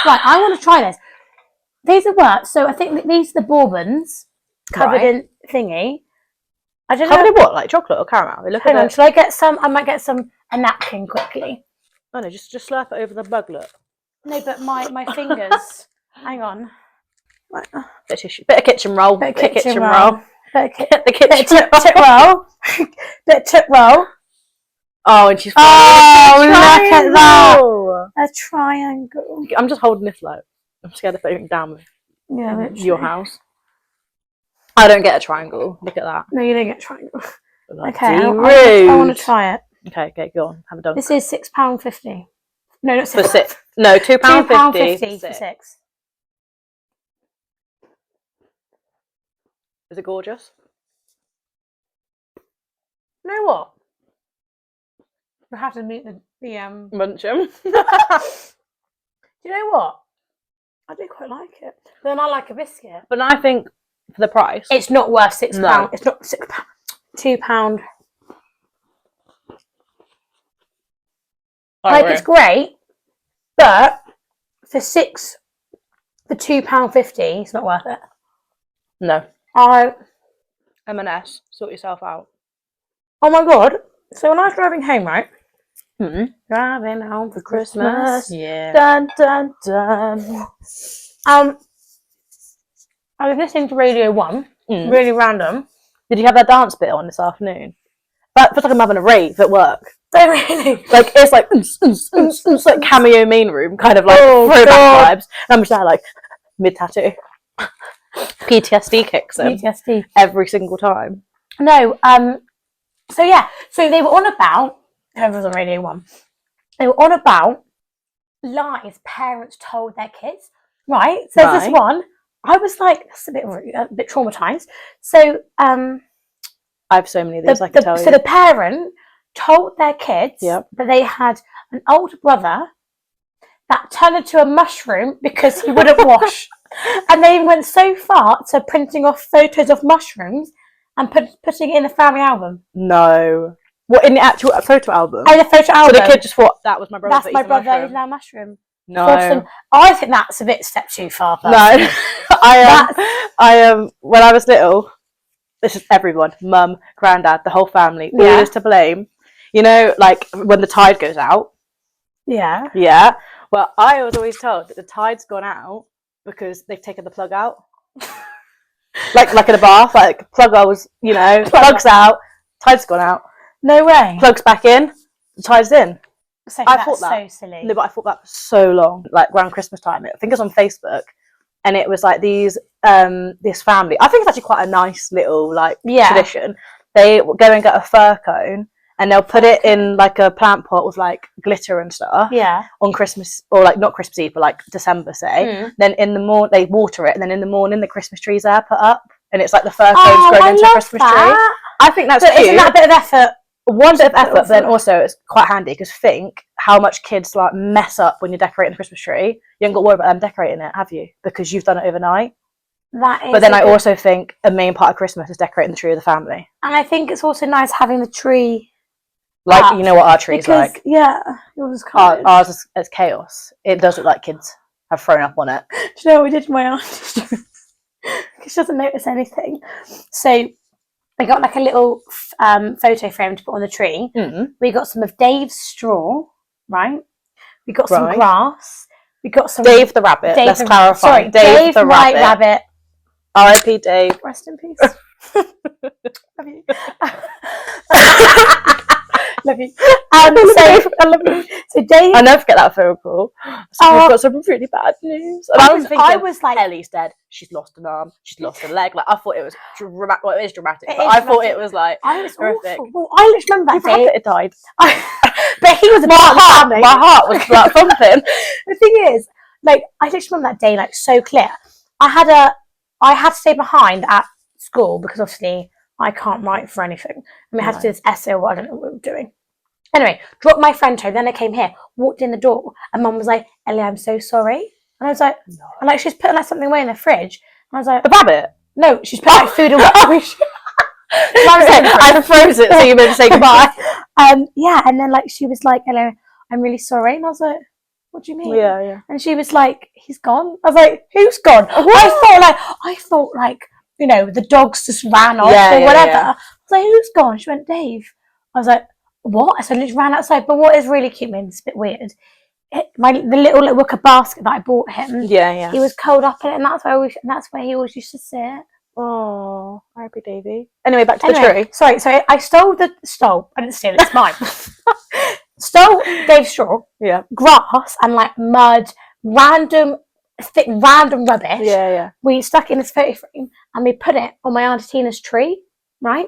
Right, I want to try this. These are what? So I think these are the bourbons covered in thingy. I don't know. Covered in what? Like chocolate or caramel? Hang on, shall I get some? I might get a napkin quickly. Oh no, just slurp it over the mug, look. No, but my fingers. Hang on. Right. Bit of tissue. Bit of kitchen roll. Bit of kitchen roll. roll. Bit of The kitchen tip roll. Bit of tip roll. Oh, and she's look at that. A triangle. I'm just holding this low. I'm scared of putting it down with your house. I don't get a triangle. Look at that. No, you don't get a triangle. Okay, I want to try it. Okay, go on. Have a dunk. This is £6.50. No, not for six. No, £2.50 £2.50 for six. Is it gorgeous? You know what? We'll have to meet the Muncham. Do you know what? I do quite like it. Then I like a biscuit. But I think for the price, it's not worth £6. No. It's not £6. £2. Like it's great, but for £2.50, it's not worth it. No. M&S, sort yourself out. Oh my god! So when I was driving home, right? Driving home for Christmas. Yeah. Dun dun dun. I was listening to Radio 1. Really random. Did you have that dance bit on this afternoon? That feels like I'm having a rave at work. Oh really? Like it's like it's like cameo main room kind of like throwback vibes. And I'm just there like mid tattoo. PTSD kicks in. PTSD every single time. No. So yeah. So they were on about whoever was on Radio 1. They were on about lies parents told their kids. Right. So this one, I was like, that's a bit traumatized. So I have so many of these I can tell you. So the parent told their kids that they had an older brother that turned into a mushroom because he wouldn't wash. And they went so far to printing off photos of mushrooms and putting it in the family album. No. What, in the actual photo album? In the photo album. So the kid just thought, that was my brother. That's my brother, he's now a mushroom. No. I think that's a bit step too far. Personally. No. When I was little, this is everyone, mum, granddad, the whole family, all is to blame. You know, like when the tide goes out. Yeah. Yeah. Well, I was always told that the tide's gone out because they've taken the plug out. like in a bath, like plug was, plugs out, tide's gone out. No way. Plugs back in, the tide's in. So I thought that so silly. No, but I thought that for so long, like around Christmas time. I think it was on Facebook, and it was like this family. I think it's actually quite a nice little tradition. They go and get a fir cone, and they'll put it in like a plant pot with like glitter and stuff. Yeah. On Christmas, or like not Christmas Eve, but like December, say. Then in the morning they water it, and then in the morning the Christmas trees are put up, and it's like the fir cones grown into a Christmas tree. I think that's cute. Isn't that a bit of effort? One bit of effort, but then also it's quite handy because think how much kids like mess up when you're decorating the Christmas tree. You haven't got to worry about them decorating it, have you? Because you've done it overnight. That is. But then I also think a main part of Christmas is decorating the tree of the family. And I think it's also nice having the tree. Like, you know what our tree's like. Yeah, yours is coloured. Ours is chaos. It does look like kids have thrown up on it. Do you know what we did to my aunt? She doesn't notice anything. So we got like a little photo frame to put on the tree. We got some of Dave's straw, right? We got some grass. We got some Dave the rabbit. Let's clarify. Sorry, Dave the White Rabbit. R.I.P. Dave. Rest in peace. Love you. Love you. I love you. So Dave, I'll never forget that phone call. So we've got some really bad news. And I was like, Ellie's dead. She's lost an arm. She's lost a leg. Like I thought it was dramatic. Well, it is dramatic, but I thought it was like horrific. Well, I just remember that day. It died. But he was a part of the family. My heart was like thumping. The thing is, like, I just remember that day like so clear. I had to stay behind at school because obviously I can't write for anything. I mean, I had to do this essay or I don't know what we were doing. Anyway, dropped my friend home. Then I came here, walked in the door, and Mum was like, "Ellie, I'm so sorry." And I was like, no. And like she's putting like something away in the fridge. And I was like, the rabbit? No, she's putting like food away. I froze it so you maybe say goodbye. Yeah, and then like she was like, "Ellie, I'm really sorry," and I was like, what do you mean? Yeah. And she was like, he's gone. I was like, who's gone? I thought like, you know, the dogs just ran off or whatever. Yeah. I was like, who's gone? She went, Dave. I was like, what? So I literally ran outside. But what is really cute, man, it's a bit weird. The little wicker basket that I bought him. Yeah. He was curled up in it, and that's where he always used to sit. Oh, R.I.P. Davey. Anyway, back to the tree. Sorry. I stole. I didn't steal it. It's mine. Stole Dave's straw. Yeah. Grass and like mud, random rubbish. Yeah. We stuck it in this photo frame and we put it on my Auntie Tina's tree. Right.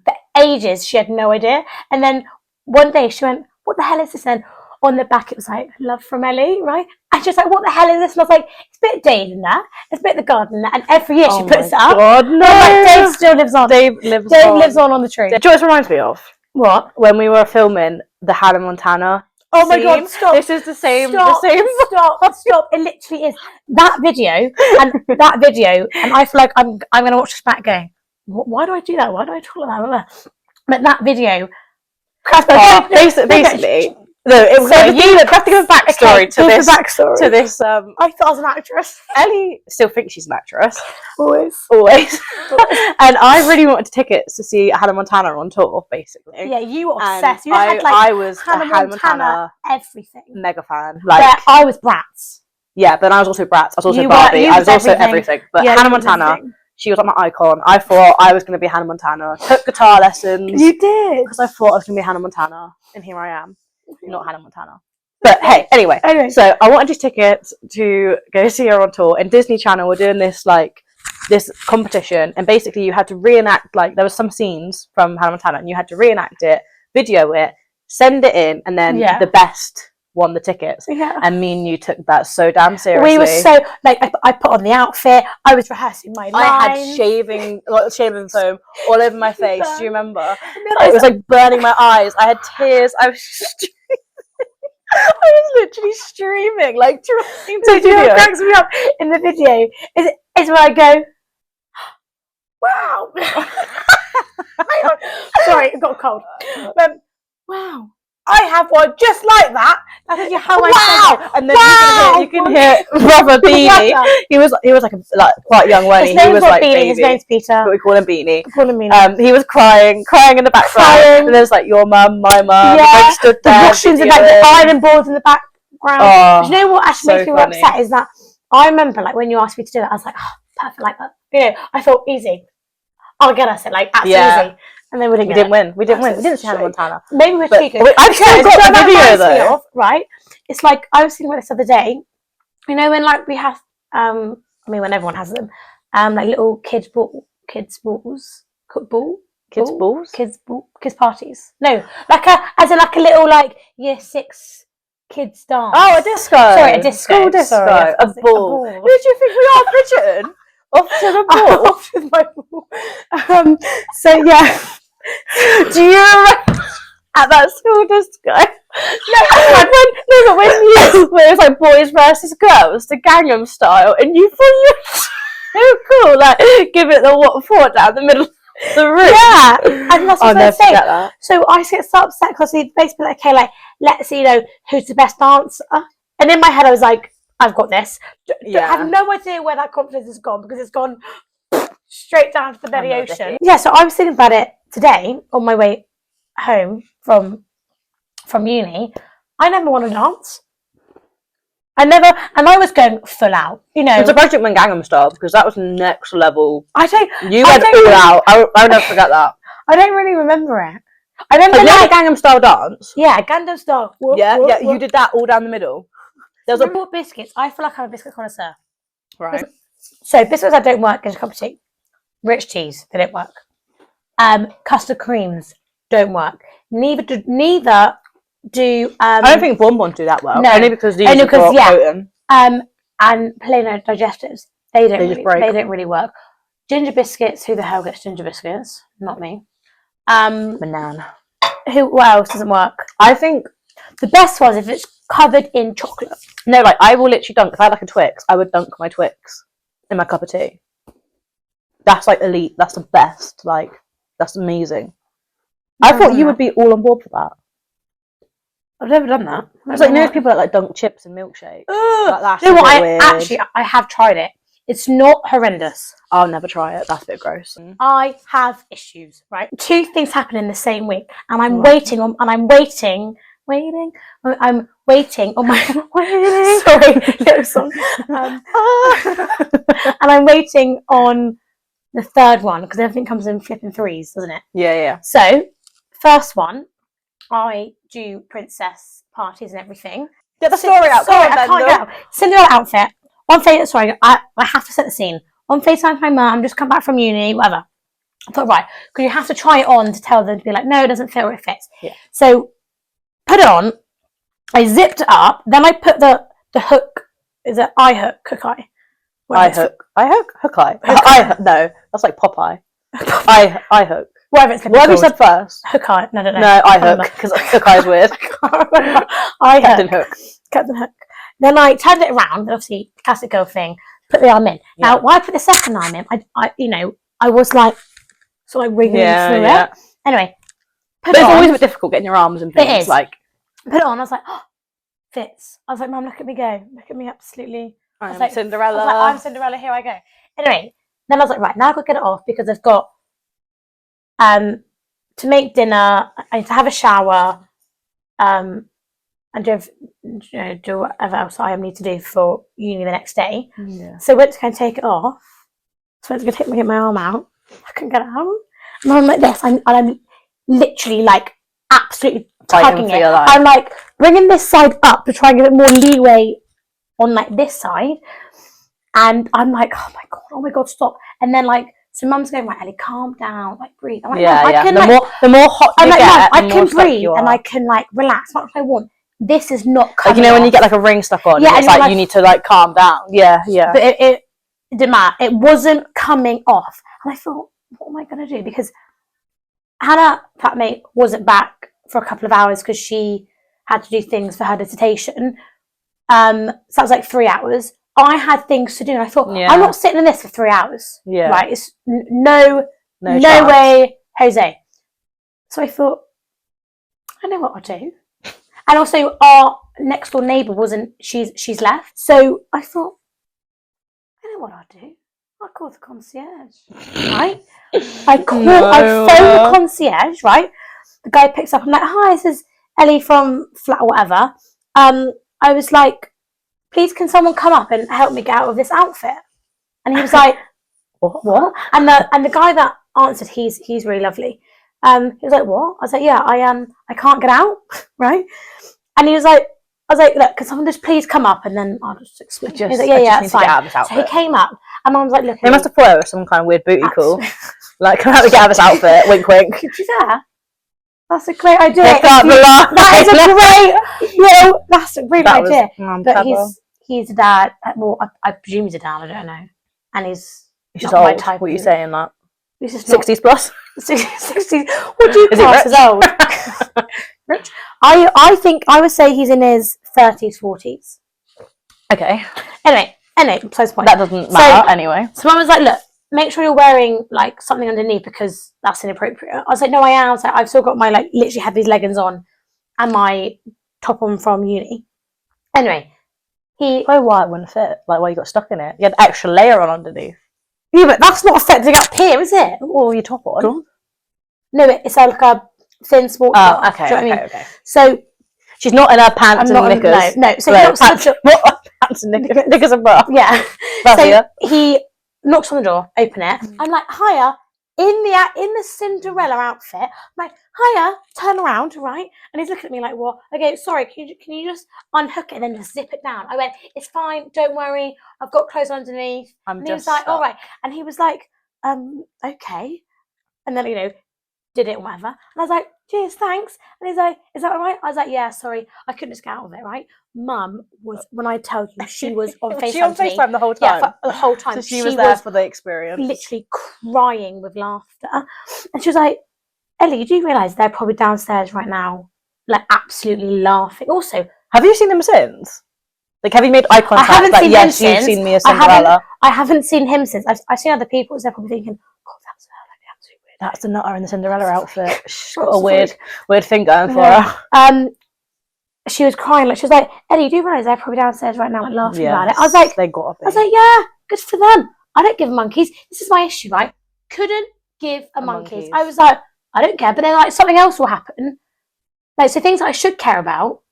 For ages, she had no idea. And then one day she went, "What the hell is this?" And on the back it was like, "Love from Ellie," right? And she's like, "What the hell is this?" And I was like, "It's a bit of Dave in there. It's a bit of the garden in there." And every year she puts it up. God, no. Like, Dave still lives on. Dave lives on the tree. Do you know what this reminds me of? What? When we were filming the Hannah Montana. Oh my God! Stop! This is the same. Stop! It literally is that video, and I feel like I'm going to watch this back going, why do I do that? Why do I talk like that? But that video. Basically. No, it was you have to give a backstory to this. To this, I thought I was an actress. Ellie still thinks she's an actress. Always. And I really wanted tickets to see Hannah Montana on tour, basically. Yeah, you were obsessed. I was Hannah Montana, everything. Mega fan. But I was Bratz. Yeah, but I was also Bratz. I was also Barbie. I was also everything. But Hannah Montana. She was like my icon. I thought I was going to be Hannah Montana. Took guitar lessons. You did? Because I thought I was going to be Hannah Montana. And here I am. Not Hannah Montana. But hey, anyway. So I wanted these tickets to go see her on tour. And Disney Channel were doing this competition. And basically you had to reenact, like there was some scenes from Hannah Montana. And you had to reenact it, video it, send it in. And then the best won the tickets. And me and you took that so damn seriously. We were so like I put on the outfit. I was rehearsing my lines. I had shaving foam all over my face. Do you remember? It was like burning my eyes. I had tears. I was literally streaming, like trying to. So do you know what cracks me up in the video? Is where I go, wow. Hang on. Sorry, it got cold. Wow. I have one just like that. That's how I said it. And then you can hear brother Beanie. He was like quite young, wasn't he? He was like Beanie. His name's Peter. But we call him Beanie. He was crying in the background. And there's like your mum, my mum. Yeah. Stood there. The washings and like the iron boards in the background. Oh, do you know what actually makes me more upset is that I remember like when you asked me to do it, I was like, oh, perfect, like that. You know, I thought easy. I'll get us it, like absolutely easy. And then we didn't win. We didn't see Hannah Montana. Maybe we're too good. I've still got the video though. Right? It's like I was thinking about this other day. You know when like we have when everyone has them, like little kids balls, kids parties. No, like a little like year 6 kids dance. Oh, a disco. Sorry, a disco. School disco. Sorry, a ball. Who do you think we are, Bridgerton? Off to the ball. Off with my ball. So yeah. Do you remember at that school disco? When it was like boys versus girls, the Gangnam Style, and you thought you were so cool, like give it the what for down the middle of the room. Yeah, and that's what I say. So I get so upset because they basically like, okay, like let's see, who's the best dancer. And in my head, I was like, I've got this. I have no idea where that confidence has gone because it's gone straight down to the bloody ocean. Yeah, so I was thinking about it today on my way home from uni. I never want to dance. And I was going full out, you know. I'm surprised you went Gangnam Style because that was next level. You went all out. I'll never forget that. I don't really remember it. I remember the Gangnam Style dance. Yeah, Gangnam Style. You did that all down the middle. There was more biscuits. I feel like I'm a biscuit connoisseur. Right. So biscuits that don't work in a cup of tea. Rich teas, they don't work. Custard creams don't work. Neither do I don't think bonbons do that well. No, only because these are potent. And plain digestives, they don't really work. Ginger biscuits, who the hell gets ginger biscuits? Not me. Banana. What else doesn't work? I think the best was if it's covered in chocolate. No, like I will literally dunk. If I had like a Twix, I would dunk my Twix in my cup of tea. That's like elite. That's the best. Like that's amazing. I thought you would be all on board for that. I've never done that. It's like, people that like dunk chips and milkshakes. Like, that's you know what? weird. I have tried it. It's not horrendous. I'll never try it. That's a bit gross. I have issues, right? 2 things happen in the same week, and I'm waiting on my waiting. Sorry, little song. And I'm waiting on the third one because everything comes in flipping threes, doesn't it? Yeah. So, first one, I do princess parties and everything. Get the story out. Sorry, I can't get out. Cinderella outfit. I have to set the scene. On FaceTime with my mum, just come back from uni, whatever. I thought, right, because you have to try it on to tell them to be like, no, it doesn't fit or it fits. Yeah. So, put it on. I zipped it up. Then I put the hook. Is it eye hook? Hook eye? Hook eye. No, that's like Popeye. eye hook. Whatever it's What have you said first? Hook eye. No. No, eye hook, because hook eye is weird. Eye Captain Hook. Captain Hook. Then I turned it around, and obviously, classic girl thing, put the arm in. Yeah. Now, why I put the second arm in, I was like, sort of wriggling through it. Anyway, but it's always a bit difficult getting your arms and things. It is. Like, put it on, I was like, oh, fits. I was like, Mum, look at me go. Look at me absolutely. I'm like, Cinderella. I'm Cinderella, here I go. Anyway, then I was like, right, now I've got to get it off because I've got to make dinner, I need to have a shower, and do whatever else I need to do for uni the next day. Yeah. So I went to go and take it off. So I went to go get my arm out. I couldn't get it out. And I'm like this, and I'm literally like absolutely tugging it. I'm like bringing this side up to try and give it more leeway on like this side. And I'm like, oh my god, stop. And then like, so Mum's going, right, Ellie, calm down, like breathe. I'm like, I can, the more hot you get, I can breathe and I can like relax, not what I want. This is not coming like, when off. you get like a ring stuck on, it's like you need to like calm down. Yeah. But it didn't matter. It wasn't coming off. And I thought, what am I going to do? Because Hannah, flatmate, wasn't back for a couple of hours because she had to do things for her dissertation. So that was like 3 hours. I had things to do, and I thought, I'm not sitting in this for 3 hours. Yeah. Right? It's no way, Jose. So I thought, I know what I'll do. And also, our next door neighbour she's left. So I thought, I know what I'll do. I'll call the concierge, right? I phone the concierge, right? The guy picks up. I'm like, hi, this is Ellie from flat or whatever. I was like, please, can someone come up and help me get out of this outfit? And he was like, what? And the guy that answered, he's really lovely. He was like, what? I was like, yeah, I can't get out, right? And he was like, I was like, look, can someone just please come up and then I'll just explain. He was like, yeah, it's fine. So he came up and I was like, look. They must have thought it was some kind of weird booty call. Like, come out and get out of this outfit. Wink, wink. Could you there? That's a great idea. That is a great idea. But he's a dad. Well, I presume he's a dad. I don't know. And he's just old. What are you saying? That he's just 60s plus. 60s. What do you class as old? Rich. I think I would say he's in his 30s, 40s. Okay. Anyway, besides the point. That doesn't matter anyway. So Mum was like, look, make sure you're wearing like something underneath because that's inappropriate. I was like, no, I am. I was like, I've still got my literally had these leggings on and my top on from uni. Anyway, why it wouldn't fit? Like, why you got stuck in it? You had an extra layer on underneath. Yeah, but that's not affecting up here, is it? Or your top on? No, it's like a thin sport. Oh, okay. Do you know what I mean? Okay. So she's not in her pants and knickers. No. So pants and knickers. Knickers and bra. Yeah. So he knocks on the door, open it. I'm like, hiya, in the Cinderella outfit. I'm like, hiya, turn around, right? And he's looking at me like, what? Okay, sorry, can you just unhook it and then just zip it down? I went, it's fine, don't worry, I've got clothes underneath. And he was like, all right. And he was like, okay. And then, did it or whatever. And I was like, cheers, thanks. And he's like, is that all right? I was like, yeah, sorry, I couldn't just get out of it, right? Mum was, when I tell you, she was on FaceTime. She on FaceTime the whole time? Yeah, the whole time. So she was there for the experience. Literally crying with laughter. And she was like, Ellie, do you realise they're probably downstairs right now, like absolutely laughing? Also, have you seen them since? Like, have you made eye contact? I haven't seen him since. You've seen me as Cinderella. I haven't seen him since. I've seen other people, so they're probably thinking, oh, that's her, like the absolute weird. That's the nutter in the Cinderella outfit. She's got a weird thing going for her. she was crying. Like, she was like, Ellie, do you realise they're probably downstairs right now, like, laughing about it? I was like, they got I was like, yeah, good for them. I don't give monkeys. This is my issue, right? Couldn't give a monkeys. I was like, I don't care. But then, like, something else will happen. Like, so things that I should care about,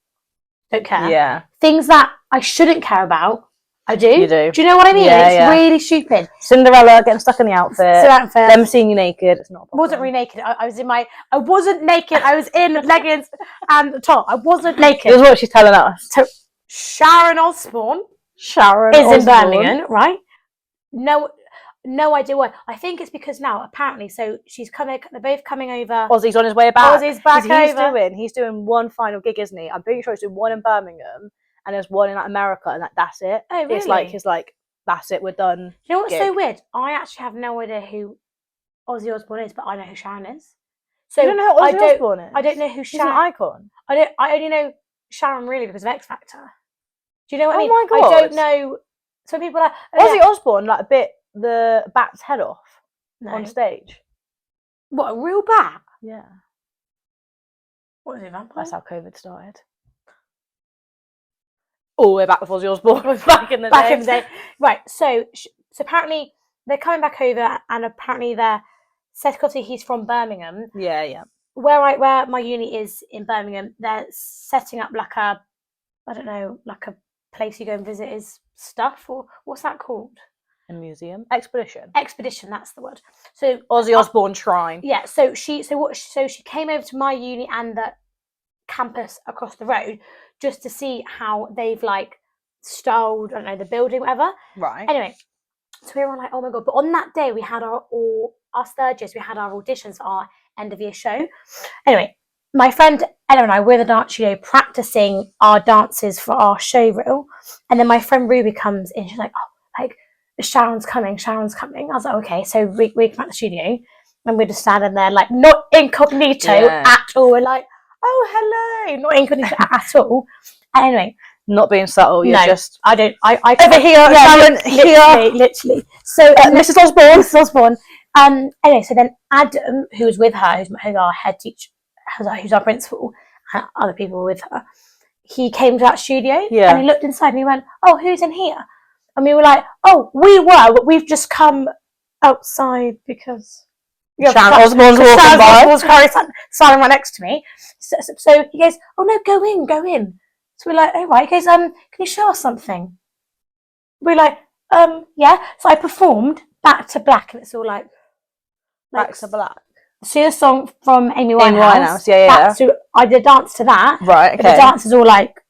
don't care. Yeah. Things that I shouldn't care about, I do. You do. Do you know what I mean? Yeah, it's really stupid. Cinderella getting stuck in the outfit. Them seeing you naked. It's not a problem. I wasn't really naked. I wasn't naked. I was in leggings and a top. I wasn't naked. Here's what she's telling us. So, Sharon Osbourne is in Birmingham, right? No idea why. I think it's because now, apparently, so she's coming. They're both coming over. Ozzy's on his way back. Ozzy's back over. He's doing one final gig, isn't he? I'm pretty sure he's doing one in Birmingham and there's one in like America, and that's it. Oh, really? It's like he's like, that's it, we're done. You know what's so weird? I actually have no idea who Ozzy Osbourne is, but I know who Sharon is. So you don't know who Ozzy Osbourne is? I don't know who Sharon. She's an icon. I only know Sharon really because of X Factor. Do you know what I mean? Oh my God. I don't know. Some people are Ozzy Osbourne like bit the bat's head off on stage. What, a real bat? Yeah. What is it, vampire? That's how COVID started. Oh, we're back with Ozzy Osbourne. back in the day. Right, so apparently they're coming back over, and apparently they're obviously he's from Birmingham. Yeah. Where my uni is in Birmingham, they're setting up like a, I don't know, like a place you go and visit his stuff, or what's that called? A museum? Expedition, that's the word. So Ozzy Osbourne Shrine. Yeah, so she came over to my uni and the campus across the road just to see how they've like styled, I don't know, the building, whatever. Right. Anyway, so we were like, oh my God. But on that day we had our third years, we had our auditions for our end of year show. Anyway, my friend Ella and I were in the dance studio practicing our dances for our show reel. And then my friend Ruby comes in, she's like, oh, like, Sharon's coming. I was like, okay. So we come out the studio and we're just standing there, like, not incognito at all. We're like, oh, hello. Not incognito at all. And anyway. Not being subtle, you're just... I don't... I over here, Sharon, here. Literally. So, Mrs. Osbourne. Mrs. Osbourne. Anyway, so then Adam, who was with her, who's our head teacher, who's our principal, and other people were with her, he came to that studio and he looked inside and he went, oh, who's in here? And we were like, oh, we were, but we've just come outside because... Sharon Osbourne's walking by. Osbourne's standing right next to me. So he goes, oh no, go in. So we're like, oh right. He goes, can you show us something? We're like, yeah. So I performed Back to Black, and it's all like Back to Black. See the song from Amy Winehouse? Yeah. So I did a dance to that. Right. Okay. But the dance is all like,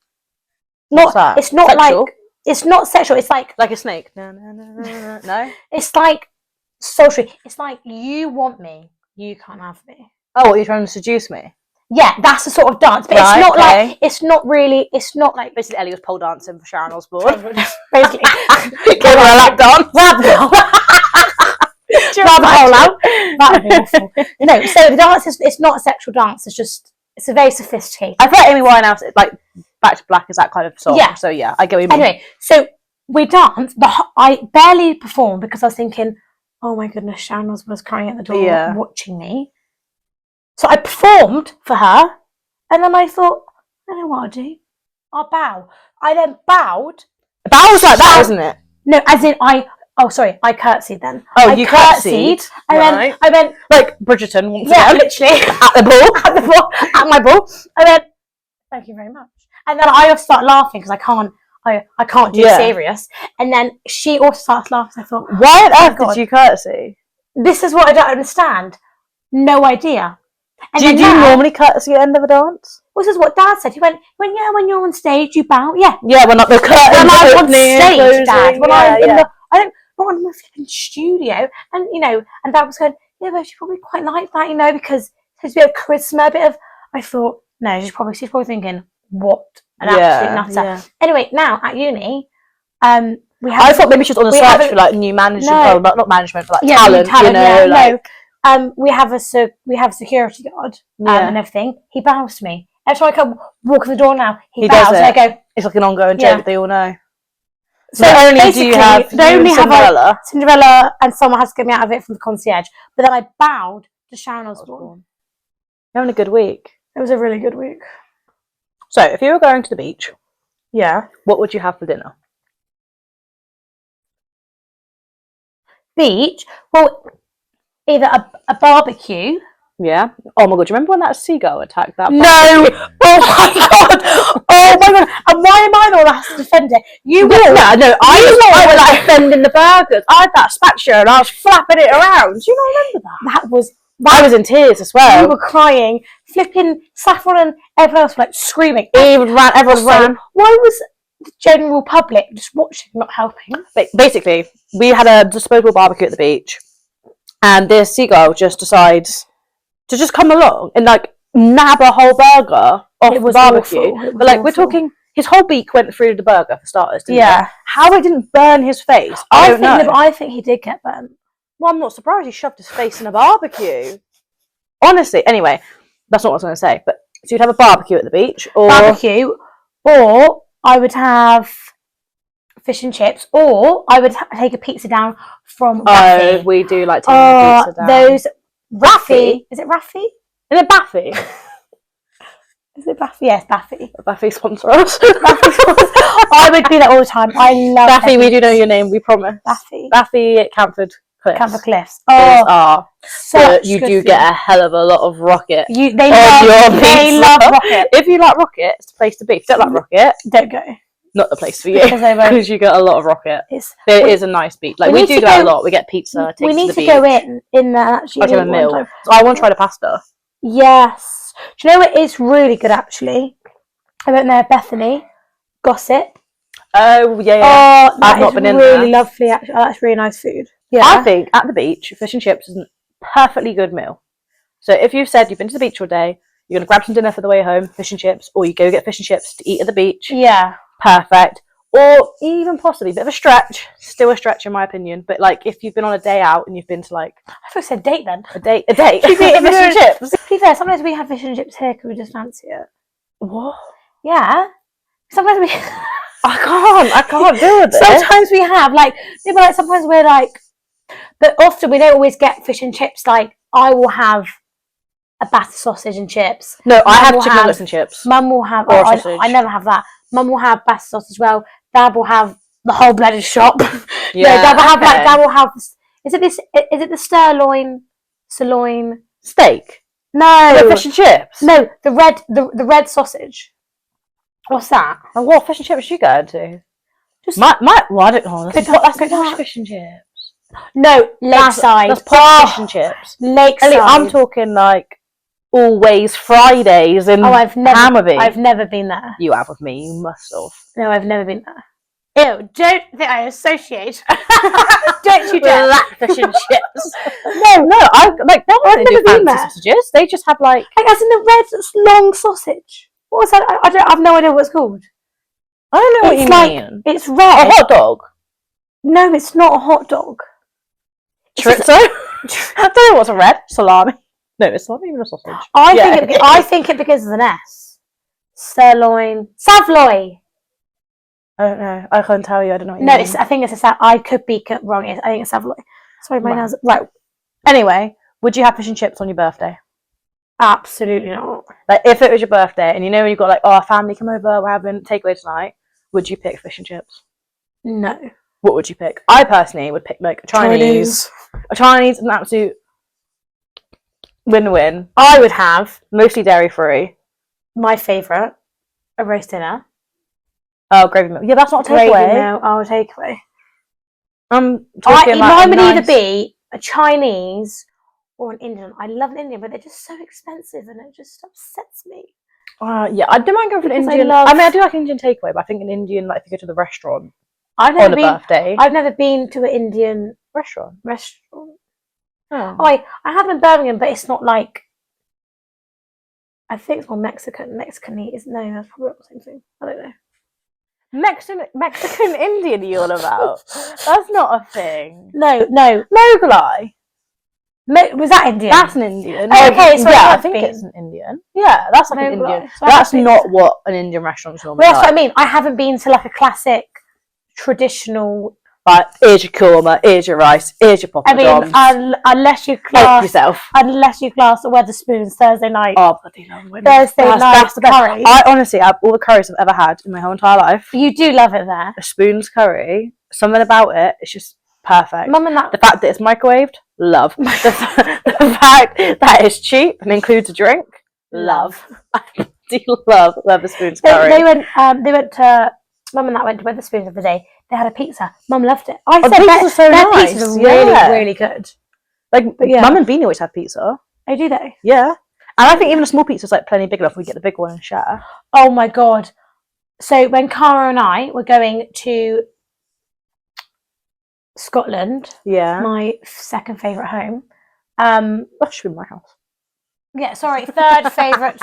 What's that? It's not sexual? Like it's not sexual. It's like a snake. No. It's like social. It's like, you want me, you can't have me. Oh, you're trying to seduce me? Yeah, that's the sort of dance, but it's not like it's not like basically Ellie was pole dancing for Sharon Osbourne. Basically, give her a lap dance. Grab the pole out. That'd be awful. No, so the dance it's not a sexual dance. It's a very sophisticated. I thought Amy Winehouse, like Back to Black, is that kind of song. Yeah. So yeah, I get what you mean. Anyway, so we danced, but I barely performed because I was thinking, oh my goodness, Sharon was crying at the door watching me. So I performed for her, and then I thought, I don't know what I'll do. I'll bow. I then bowed. A bow was like that, isn't it? No, as in I curtsied then. Oh, you curtsied? And then I went... Like Bridgerton once again. Yeah, literally. At my ball. I went, thank you very much. And then I also started laughing because I can't do serious. And then she also started laughing. I thought, why on earth did you curtsy? This is what I don't understand. No idea. And do you normally curtsy at the end of a dance? Well, this is what Dad said. He went, yeah, when you're on stage, you bow. Yeah. Yeah, when like the curtains when I'm on stage, Dad. When I'm in the, I don't, not in the flipping studio. And, and Dad was going, yeah, but she probably quite like that, because there's a bit of charisma, a bit of, I thought, no, she's probably thinking, what an absolute nutter. Yeah. Anyway, now at uni, I thought maybe she was on the search for like new management, not management, but like talent, we have a security guard and everything. He bows to me. Every time I come walk in the door now, he bows. And I go, it's like an ongoing joke that they all know. So not only do you have Cinderella. Cinderella, and someone has to get me out of it from the concierge. But then I bowed to Sharon Osbourne. You're having a good week. It was a really good week. So, if you were going to the beach, Yeah. what would you have for dinner? Beach? Well, either a barbecue. Yeah. Oh my god, do you remember when that seagull attacked that? No! Oh my god! Oh my god! And why am I the one that has to defend it? You were. Yeah, no, I was like defending the burgers. I had that spatula and I was flapping it around. Do you not remember that? I was in tears as well. You were crying, flipping Saffron and everyone else like screaming. Everyone ran. Why was the general public just watching, not helping? Basically, we had a disposable barbecue at the beach, and this seagull just decides to just come along and like nab a whole burger off the barbecue. But like, we're talking, his whole beak went through the burger for starters. Didn't it? How it didn't burn his face, I don't know. I think he did get burnt. Well, I'm not surprised he shoved his face in a barbecue. Honestly, anyway, that's not what I was going to say. But so you'd have a barbecue at the beach, or I would have fish and chips, or I would take a pizza down from Raffy. Oh, we do like taking a pizza down. Those Raffy. Is it Raffy? Is it Baffy? Is it Baffy? Yes, Baffy. Baffy sponsor us. I would do that all the time. I love Baffy. We do know your name. We promise. Baffy at Camford Cliffs. Camford Cliffs. Oh, so you do get a hell of a lot of rocket. They love rocket. If you like rocket, it's the place to be. If you don't like rocket, don't go. Not the place for you because you get a lot of rocket. There is a nice beach. Like we do that a lot. We get pizza. We need to go in there actually. I'll do a meal. So I want to try the pasta. Yes. Do you know what is really good actually? I went there, Bethany, Gossip. Oh yeah. Oh, I've not been in there. Really lovely. Actually, that's really nice food. Yeah. I think at the beach, fish and chips is a perfectly good meal. So if you've said you've been to the beach all day, you're gonna grab some dinner for the way home, fish and chips, or you go get fish and chips to eat at the beach. Yeah. Perfect. Or even possibly a bit of a stretch, still a stretch in my opinion. But like if you've been on a day out and you've been to like, I thought I said date then. A date. Fish and chips. To be fair, sometimes we have fish and chips here because we just fancy it. What? Yeah. Sometimes we. I can't do with it. Sometimes we have sometimes we're like, but often we don't always get fish and chips. Like I will have a batter sausage and chips. No, I have chicken nuggets and chips. Mum will have. Sausage. I never have that. Mum will have batter sausage as well. Dad will have the whole blooded shop. Yeah, no, Dad will have. Is it this? Is it the sirloin steak? No, the fish and chips. No, the red sausage. What's that? And what fish and chips you go to? Just I don't know. That's fish and chips. No, Lakeside. That's posh fish and chips. Lakeside. Ellie, I'm talking like Always Fridays in Hammerby. I've never been there. You have with me. You must have. No, I've never been there. Ew! Don't think I associate. Don't you dare. Black fish and chips. No, I've never been there. Sausages. They just have like as in the red long sausage. What was that? I've no idea what it's called. I don't know what you mean. It's red. A hot dog? No, it's not a hot dog. Chorizo? I don't know what's a red. Salami. No, it's not even a sausage. I think it begins with an S. Sirloin. Savloy. I don't know. I can't tell you. I don't know what you mean. I think it's a I could be wrong. I think it's Savloy. Sorry, my nails. Right. Anyway, would you have fish and chips on your birthday? Absolutely not. Like, if it was your birthday and you know you've got like, our family come over, we're having takeaway tonight, would you pick fish and chips? No. What would you pick? I personally would pick like a Chinese. A Chinese, an absolute win-win. I would have mostly dairy-free. My favourite, a roast dinner. Oh, gravy milk. Yeah, that's not a takeaway. Gravy milk. Oh, a takeaway. I'm talking mine would either be a Chinese or an Indian. I love an Indian, but they're just so expensive and it just upsets me. Yeah, I don't mind going for an Indian. I do like an Indian takeaway, but I think an Indian, like if you go to the restaurant on a birthday. I've never been to an Indian restaurant. Oh, I have in Birmingham, but it's not like. I think it's more Mexican. Mexican eat isn't. No, that's probably not the same thing. I don't know. Mexican Indian you all about? That's not a thing. No. Mughlai. Was that Indian? That's an Indian. Okay, so yeah, I think it's an Indian. Yeah, that's like an Indian. So that's not what an Indian restaurant is normally. Well, that's what I mean. I haven't been to like a classic, traditional Right, here's your korma, here's your rice, here's your poppadoms. I mean, unless you class the Wetherspoons Thursday night. Oh, bloody love women. Thursday night that's the best. curry. I honestly have all the curries I've ever had in my whole entire life. You do love it there. A Spoon's curry, something about it, it's just perfect. Mum and that. The fact that it's microwaved, love. the fact that it's cheap and includes a drink, love. I do love Wetherspoon's curry. They went to. Mum and that went to Wetherspoons the other day. They had a pizza. Mum loved it. I said their pizzas are really, really good. Mum and Beanie always have pizza. Oh, do they? Yeah. And I think even a small pizza's like plenty big enough. We get the big one and share. Oh my god! So when Cara and I were going to Scotland, my second favourite home. That should be my house. Yeah, sorry, third favourite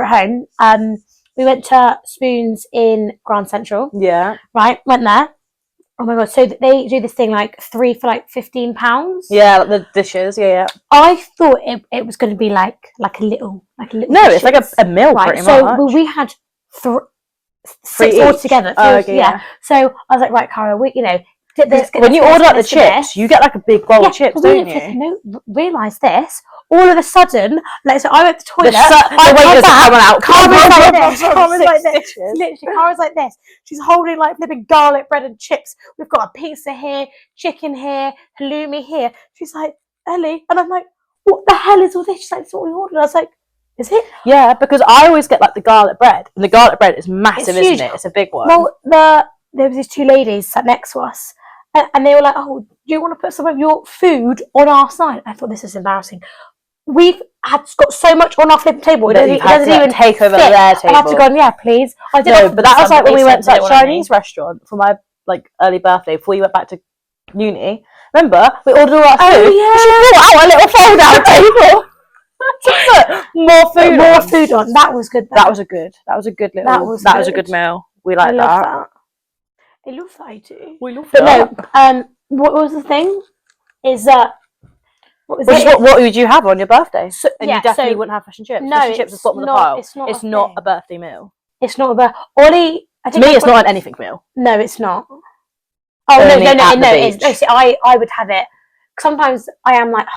home. We went to Spoons in Grand Central. Yeah. Right, went there. Oh my god! So they do this thing like 3 for like £15. Yeah, like the dishes. Yeah. I thought it was going to be like a little. No, dishes. It's like a meal, right? Pretty much. So we had 6 altogether. Yeah. So I was like, right, Cara, when you order the chips, you get like a big bowl of chips, don't you? No, realise this. All of a sudden, so I went to the toilet. The waiters are coming out. Cara's like this. Literally, Cara's like this. She's holding like flipping garlic bread and chips. We've got a pizza here, chicken here, halloumi here. She's like, Ellie, and I'm like, what the hell is all this? She's like, that's what we ordered. I was like, is it? Yeah, because I always get like the garlic bread, and the garlic bread is massive, isn't it? It's a big one. Well, there was these 2 ladies sat next to us. And they were like, oh, do you want to put some of your food on our side? I thought, this is embarrassing. We've got so much on our flipping table. It doesn't even take over their table. I had to go, yeah, please. But that was like when we went to that Chinese restaurant for my early birthday before you went back to uni. Remember? We ordered all our food. Oh, yeah. She brought out a little fold-out table. More food on. That was good. That was a good meal. We like that. I love that I do. We love that. No, what was the thing? Is that what would you have on your birthday? And you definitely wouldn't have fish and chips. No, fish and chips is bottom of the pile. It's not a birthday meal. It's not a birthday. Ollie, to me, it's not an anything meal. No, it's not. Oh no, it is. No, see, I would have it. Sometimes I am like,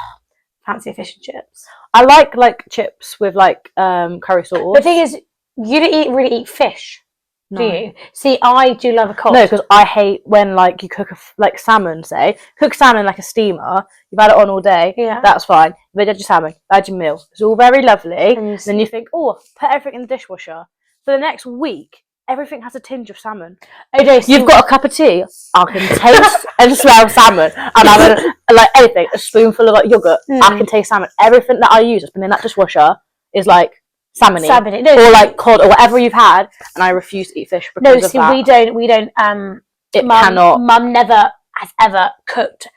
fancy a fish and chips. I like chips with like curry sauce. The thing is, you don't really eat fish. No. Do you? See, I do love a cod. No, because I hate when like you cook salmon, cook salmon like a steamer. You've had it on all day. Yeah, that's fine. But add your salmon, add your meal. It's all very lovely. And then you think, oh, put everything in the dishwasher. For the next week, everything has a tinge of salmon. Okay, so you've got a cup of tea. I can taste and smell salmon. And I'm like anything, a spoonful of like yogurt. I can taste salmon. Everything that I use that's been in that dishwasher is like salmon or like cod or whatever you've had, and I refuse to eat fish because of that. we don't cannot. Mum never has ever cooked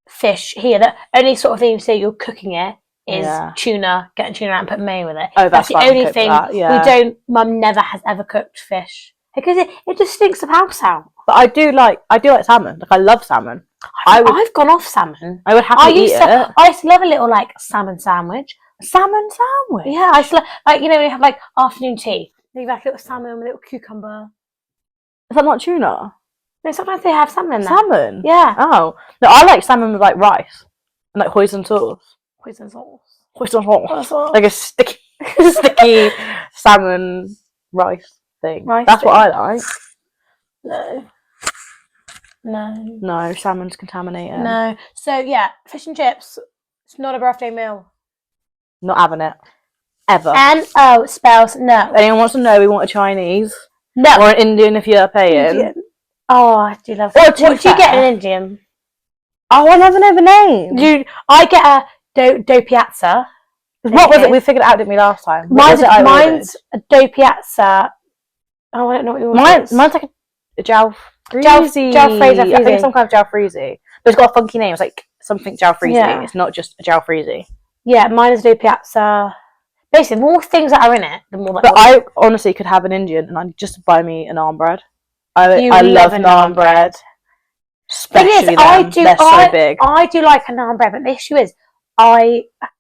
fish here. The only sort of thing you say you're cooking it is tuna, getting tuna out and putting mayo with it. Oh, that's the only thing we don't. Mum never has ever cooked fish because it just stinks the house out. But I do like salmon. Like I love salmon. I've gone off salmon. I would happily eat it. I used to love a little like salmon sandwich. Salmon sandwich? Yeah, I used to like when you have like afternoon tea. You have like a little salmon with a little cucumber. Is that not tuna? No, sometimes they have salmon in there. Salmon? Yeah. Oh. No, I like salmon with like rice and like hoisin sauce. Hoisin sauce. Like a sticky salmon rice thing. That's what I like. No, salmon's contaminated. No. So yeah, fish and chips. It's not a birthday meal. Not having it. Ever. N-O spells no. If anyone wants to know, we want a Chinese. No. Or an Indian if you're paying. Indian. Oh, I do love that. What do you get in Indian? Oh, I never know the name. I get a do piazza. What was it? We figured it out, didn't we, last time? Mine's a do piazza. Oh, I don't know what you want. Mine's like a jalfrezi. Jalfrezi. I think it's some kind of jalfrezi. But it's got a funky name. It's like something jalfrezi. Yeah. It's not just a jalfrezi. Yeah, mine is do piazza. Basically, more things that are in it, the more. But I honestly could have an Indian, and I'd just buy me an naan bread. I love naan bread. Especially them. They're so big. I do like a naan bread, but the issue is,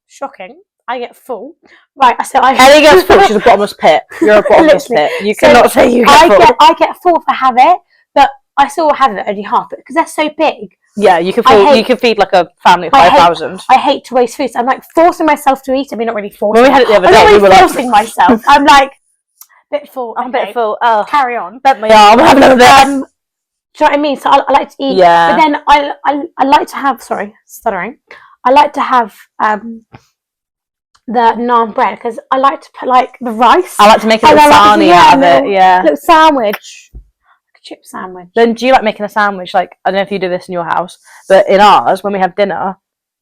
shocking. I get full. Right, so Ellie gets full. She's a bottomless pit. You're a bottomless pit. You cannot say you get full. I get full if I have it, but I still have it only half, but because they're so big. Yeah, you could feed like a family of 5,000. I hate to waste food. So I'm like forcing myself to eat. I mean, not really forcing. When we had it the other day, we were forcing myself. I'm like a bit full. I'm a bit full. Oh, carry on. Bent my arm. Do you know what I mean? So I like to eat. Yeah. But then I like to have. Sorry, stuttering. I like to have the naan bread because I like to put like the rice. I like to make a little sarnie out of it. Yeah. Little sandwich. Chip sandwich. Then do you like making a sandwich? Like, I don't know if you do this in your house, but in ours, when we have dinner,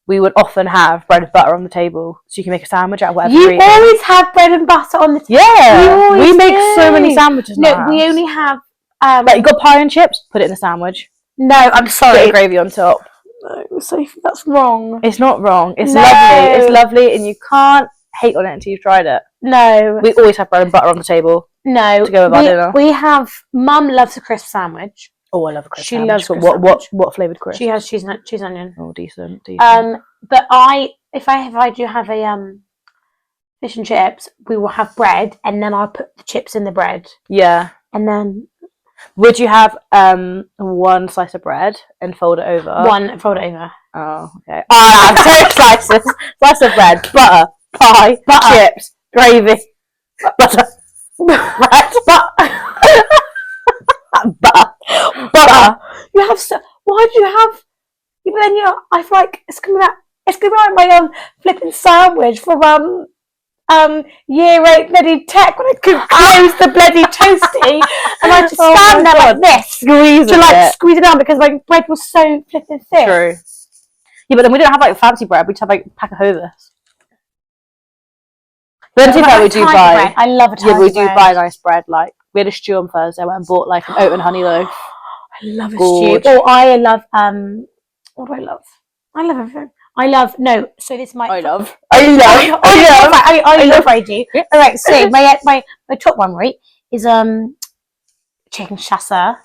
we would often have bread and butter on the table, so you can make a sandwich out of whatever. You always have bread and butter on the table. Yeah, we make so many sandwiches. No, we only have. Like, you got pie and chips, put it in the sandwich. No, I'm sorry. Put gravy on top. No, Sophie, that's wrong. It's not wrong. It's lovely. It's lovely, and you can't hate on it until you've tried it. No, we always have bread and butter on the table. No, to go with our dinner. We have. Mum loves a crisp sandwich. Oh, I love a crisp she sandwich. She loves what flavoured crisp? She has cheese onion. Oh, decent. But if I do have a fish and chips, we will have bread, and then I'll put the chips in the bread. Yeah. And then. Would you have one slice of bread and fold it over? Fold it over. Oh, okay. I have 2 slices. Slice of bread, butter, pie, chips, gravy, butter. Butter. You have so. Why do you have? But then I feel like it's gonna be like my flipping sandwich from year 8 bloody tech when I could close the bloody toasty and I just stand there like this, squeeze it down because my bread was so flipping thick. True. Yeah, but then we don't have like fancy bread. We just have like a pack of Hovis. But then we do buy. Bread. I love a tidy bread. Yeah, we do buy nice bread. Like we had a stew on Thursday. I went and bought like an oat and honey loaf. I love a stew. Or I love what do I love? I love everything. I love So this might. I love. I do. Yeah. All right. So my top one is chicken chasseur.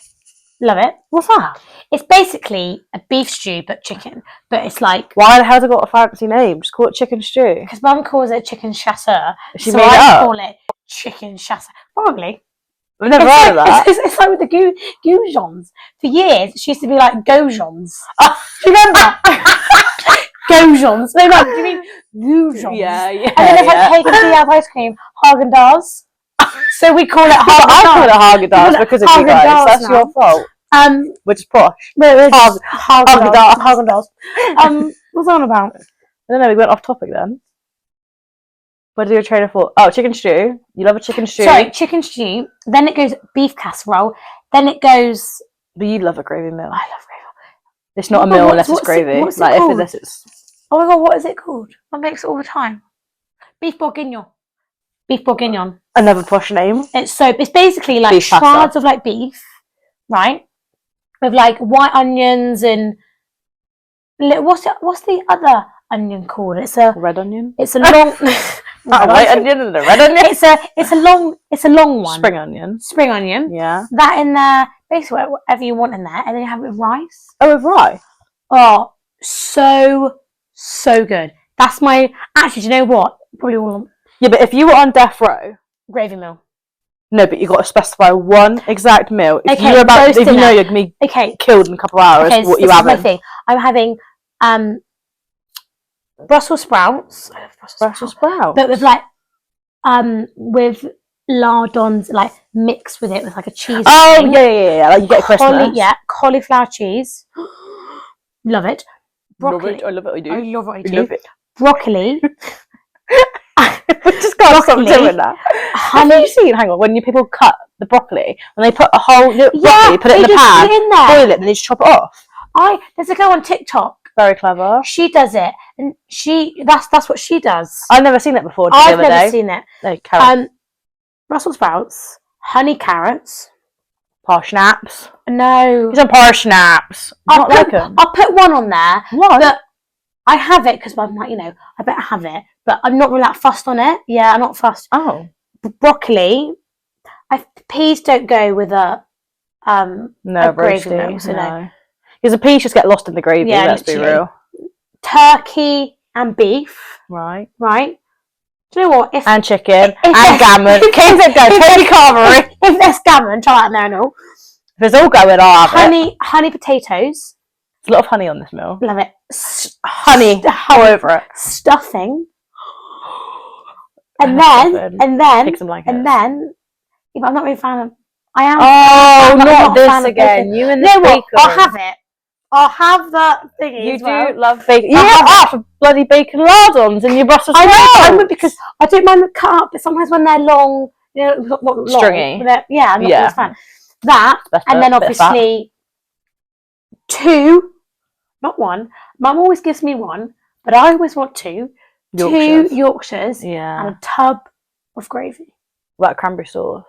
Love it. What's that? It's basically a beef stew but chicken. But it's like. Why the hell's it got a fancy name? Just call it chicken stew. Because Mum calls it chicken chasseur. She made it up. Call it chicken chasseur. Probably. I've never heard of that. It's like with the goujons. For years, she used to be like goujons. Do you remember? Goujons. No, do you mean goujons? Yeah. And then there's like cake and tea out ice cream. Haagen-Dazs. So we call it Haagen-Dazs. I call it Haagen-Dazs because of you guys. That's your fault. We're just posh. Haagen-Dazs. What's that on about? I don't know. We went off topic then. Where did your train of thought? Oh, chicken stew. You love a chicken stew. Sorry, chicken stew. Then it goes beef casserole. Then it goes. But you love a gravy meal. I love gravy. It's not a meal unless it's gravy. What's it called? Unless it's. Oh my god, what is it called? I make it all the time. Beef bourguignon. Beef bourguignon. Another posh name. It's basically like shards of like beef, right? With like white onions and what's the other onion called? It's a red onion. It's a long. White onion and a red onion. It's a long one. Spring onion. Yeah. That in there, basically whatever you want in there, and then you have it with rice. Oh, with rice. Oh, so good. That's my. Actually, do you know what? Probably all of them. Yeah, but if you were on death row, gravy meal. No, but you got to specify one exact meal. If okay, you're about, if you know you're gonna be killed in a couple of hours, what you having? My thing. I'm having Brussels sprouts. I love Brussels sprouts. But with with lardons like mixed with it with like a cheese. Oh thing. Yeah. Like you get Christmas. Cauliflower cheese. Love it. Broccoli. Love it. I love it. I do. I love it. I do. Love it. Broccoli. We just got something doing that. Have you seen? Hang on, when people cut the broccoli, when they put a whole broccoli, put it in the pan, boil it, then they just chop it off. There's a girl on TikTok. Very clever. She does it, and that's what she does. I've never seen it before. I've never seen it. No, carrot. Brussels sprouts, honey carrots, parsnips. No, these are parsnips. I'll put one on there. What? But I have it because I'm like, I better have it, but I'm not really that fussed on it. Yeah, I'm not fussed. Oh, broccoli. Peas don't go with a gravy milk, so no. Because the peas just get lost in the gravy. Yeah, let's be real. Turkey and beef. Right. Do you know what? And chicken and gammon. Kings and go. Tony Carvery. If there's gammon, try that now and all. If it's all going, I'll have it. Honey potatoes. There's a lot of honey on this meal. Love it. Honey all over it. Stuffing. And then, Take some blankets. and then, if I'm not really a fan of, not this again. You and the bacon. I'll have it. I'll have that thingy. You as well. do love bacon. You have half of bloody bacon lardons in your Brussels sprouts. I know, because I don't mind them cut up, but sometimes when they're long, not long, stringy. I'm not a fan. That, and then obviously 2, not 1. Mum always gives me 1, but I always want 2. Yorkshires. 2 Yorkshires, and a tub of gravy. Like cranberry sauce.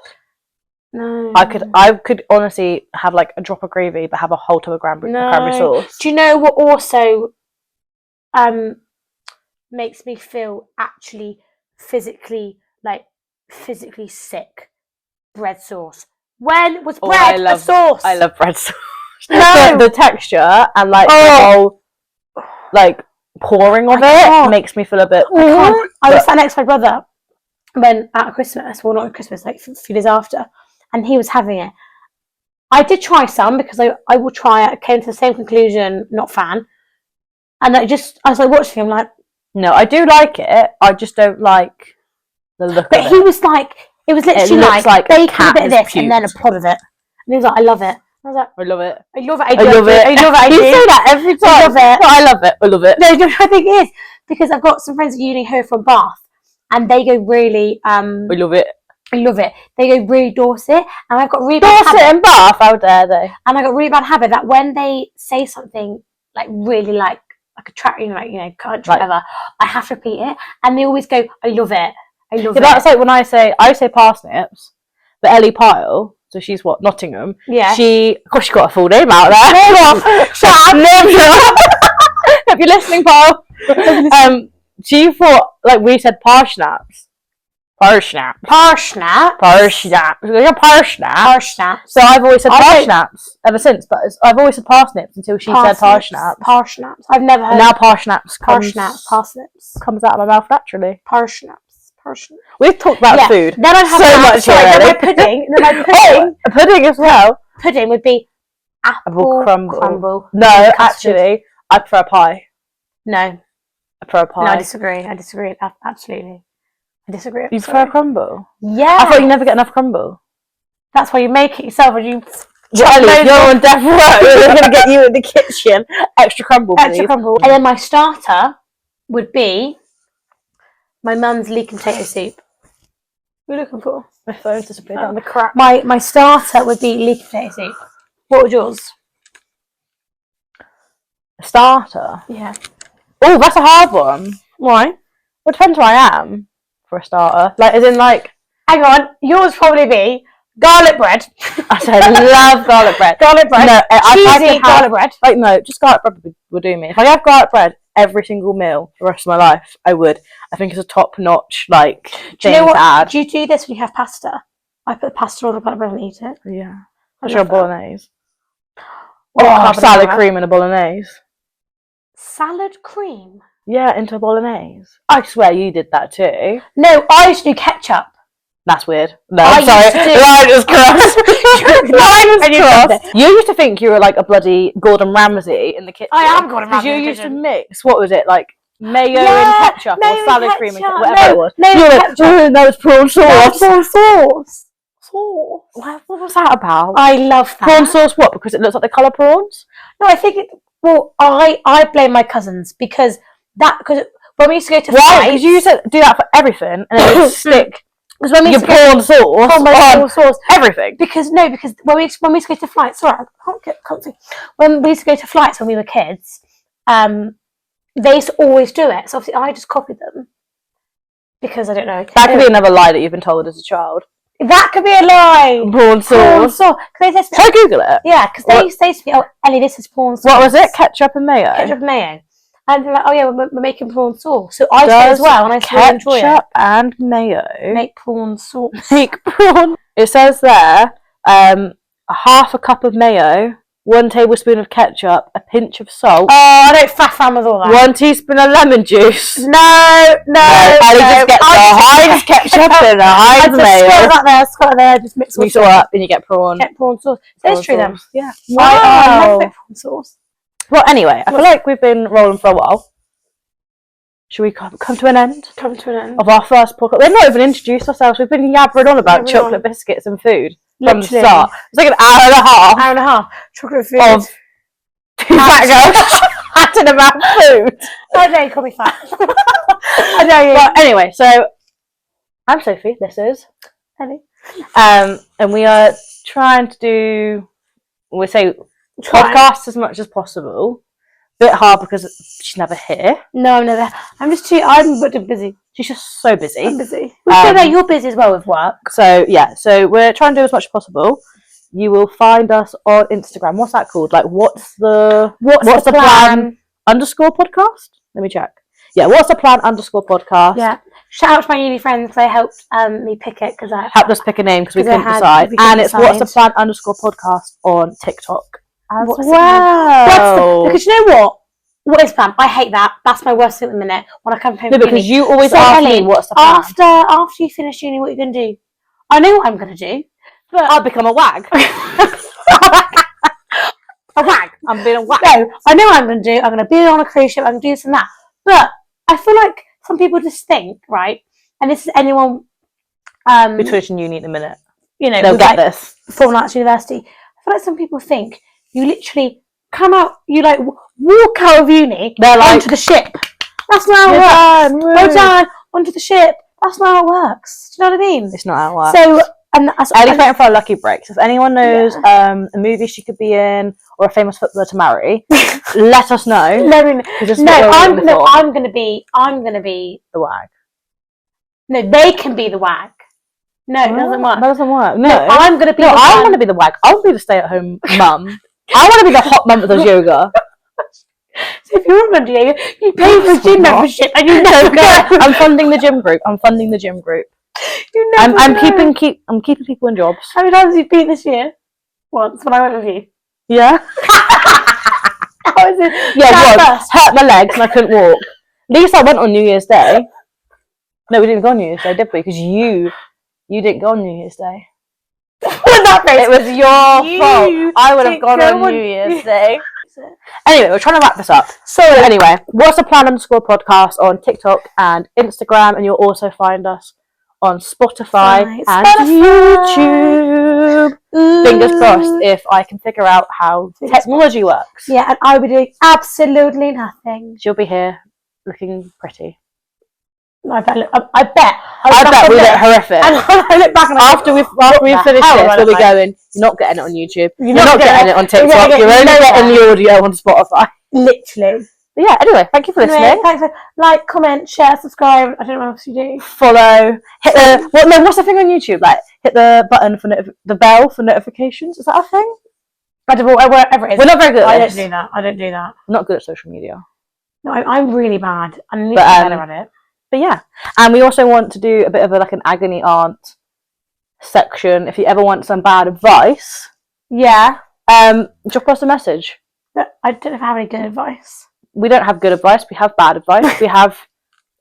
No. I could honestly have like a drop of gravy, but have a whole tub of cranberry sauce. Do you know what also makes me feel actually physically sick? Bread sauce. When was bread a sauce? I love bread sauce. No. the texture and the whole pouring of it makes me feel a bit. I was sat next to my brother when at Christmas, well, not at Christmas, like a few days after, and he was having it. I did try some because I will try it. I came to the same conclusion, not fan. And I was like watching him like, no, I do like it. I just don't like the look of it. But he was like, it was literally like bacon, a bit of this, puked. and then a pod of it. And he was like, I love it. I was like, I love it. I love it. I love it. I love it. You say that every time. I love it. I love it. I love it. No, the thing is, because I've got some friends at uni who are from Bath, and they go really. I love it. I love it. They go really Dorset, and I've got really Dorset and Bath. How dare they? And I got a really bad habit that when they say something like really like a track, country, whatever, I have to repeat it, and they always go, "I love it. I love it." That's like when I say parsnips, but Ellie Pyle. So she's Nottingham. Yeah. She got a full name out there. Shut up. Hope you're listening, Paul. She thought we said parsnips. Parsnips. So I've always said parsnips ever since, but I've always said parsnips until she said parsnips. Parsnips. I've never heard. And now parsnips parsnips comes out of my mouth naturally. Parsnips. We've talked about food. Then I'd have so much here. Then my pudding. A pudding as well. Pudding would be apple crumble. No, actually, I prefer a pie. No. I prefer a pie. No, I disagree. Absolutely. I disagree. You prefer a crumble? Yeah. I thought you never get enough crumble. That's why you make it yourself and you... Ellie, you're on death row. We're going to get you in the kitchen. Extra crumble, please. Extra crumble. And then my starter would be my mum's leek and potato soup. What are you looking for? My phone's disappeared down the crack. My starter would be leek and potato soup. What would yours? A starter? Yeah. Oh, that's a hard one. Why? Well, it depends where I am for a starter. Hang on, yours probably be garlic bread. I love garlic bread. Garlic bread. No, cheesy garlic bread. No, just garlic bread would do me. If I have garlic bread every single meal for the rest of my life, I would. I think it's a top-notch thing to add. Do you do this when you have pasta? I put pasta on the garlic bread and eat it. Yeah. That's your bolognese. Salad cream and a bolognese. Salad cream? Yeah, into a bolognese. I swear you did that too. No, I used to do ketchup. That's weird. No, I'm sorry. Line is crossed. You used to think you were like a bloody Gordon Ramsay in the kitchen. I am Gordon Ramsay. Because you used to mix, what was it, like mayo and ketchup or salad cream and whatever it was. That was prawn sauce. Prawn sauce. What was that about? I love that. Prawn sauce what? Because it looks like the colour prawns? No, I think I blame my cousins because when we used to go to flights... Because you used to do that for everything and then you'd stick... Because when we your prawn sauce, everything. Because when we used to go to flights, sorry, I can't get comfy. When we used to go to flights when we were kids, they used to always do it. So obviously, I just copied them because I don't know. That could be another lie that you've been told as a child. That could be a lie. Prawn sauce. Should I Google it? Yeah, because they used to say to me, "Oh, Ellie, this is prawn sauce." What was it? Ketchup and mayo. Ketchup and mayo. And they're like, "Oh yeah, we're making prawn sauce." So I did as well, and I still enjoy it. Ketchup and mayo. Make prawn sauce. Make prawn. It says there, a half a cup of mayo 1 tablespoon of ketchup, a pinch of salt. Oh, I don't faff around with all that. 1 teaspoon of lemon juice. No. Ali just gets the Heinz ketchup and the Heinz mayo. Squirt that there, just mix it all up and you get prawn. Get prawn sauce. That's true then. Yeah. Wow. I love a bit of prawn sauce. Well, anyway, I feel like we've been rolling for a while. Should we come to an end? Come to an end. Of our first podcast. We've not even introduced ourselves. We've been yabbering on about chocolate biscuits and food from the start. It's like an hour and a half. Hour and a half. Chocolate food. Of two fat girls chatting about food. I dare you call me fat. I dare you. But anyway, so I'm Sophie. This is Ellie. And we are trying to do, podcasts as much as possible. Bit hard because she's never here. No, I'm never. I'm busy. She's just so busy. I'm busy. You're busy as well with work. So yeah, so we're trying to do as much as possible. You will find us on Instagram. What's that called? Like, what's the plan _ podcast? Let me check. Yeah, what's the plan _ podcast? Yeah. Shout out to my uni friends because they helped me pick it because I helped us pick a name because we couldn't decide. And it's what's the plan _ podcast on TikTok. Because you know what? What is plan? I hate that. That's my worst thing at the minute when I come home. No, because you always ask me what's the plan. After you finish uni, what are you going to do? I know what I'm going to do. But I'll become a wag. A wag. I'm being a wag. No, I know what I'm going to do. I'm going to be on a cruise ship. I'm going to do this and that. But I feel like some people just think, right? And this is anyone between uni in a minute. You know, they'll get this. Before arts university. I feel like some people think you literally come out, you like walk out of uni, they're like, onto the ship. That's not how it works. Go down onto the ship. That's not how it works. Do you know what I mean? It's not how it works. So, and that's Ellie's waiting for a lucky break. So if anyone knows a movie she could be in or a famous footballer to marry, let us know. I'm gonna be the wag. No, they can be the wag. No, it doesn't work. That doesn't work. No, I'm gonna be. No, I want to be the wag. I'll be the stay-at-home mum. I want to be the hot mum that does yoga. So if you're a mum, you pay for a gym membership and you never go. I'm funding the gym group. You never I'm keeping people in jobs. How many times have you been this year? Once when I went with you. Yeah. How is it? Yeah, once. Hurt my legs and I couldn't walk. At least I went on New Year's Day. No, we didn't go on New Year's Day, did we? Because you didn't go on New Year's Day. It was your fault. I would have gone on New Year's Day. Anyway, we're trying to wrap this up. So anyway, what's the plan _ podcast on TikTok and Instagram, and you'll also find us on Spotify and YouTube. Ooh. Fingers crossed if I can figure out how technology works. Yeah, and I'll be doing absolutely nothing. She'll be here looking pretty. I bet we look horrific. And I look back and after we've finished this, we'll be going, you're not getting it on YouTube. You're not getting it on TikTok. You're only getting the audio on Spotify. Literally. But yeah, anyway, thank you for listening. Thanks for like, comment, share, subscribe. I don't know what else you do. Follow. Hit the what's the thing on YouTube? Like hit the button for the bell for notifications. Is that a thing? Wherever it is. We're not very good at this. I don't do that. I'm not good at social media. No, I'm really bad. I need to get better at it. But yeah, and we also want to do a bit of an agony aunt section. If you ever want some bad advice, drop us a message. But I don't know if I have any good advice. We don't have good advice. We have bad advice. We have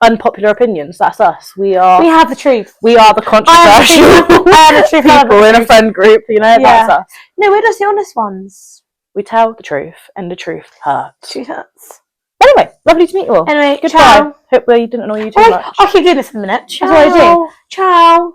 unpopular opinions. That's us. We have the truth. We are the controversial people in a friend group. You know, that's us. No, we're just the honest ones. We tell the truth, and the truth hurts. Truth hurts. Anyway, lovely to meet you all. Anyway, goodbye. Hope we didn't annoy you too much. I'll keep doing this in a minute. Ciao. That's what I do. Ciao.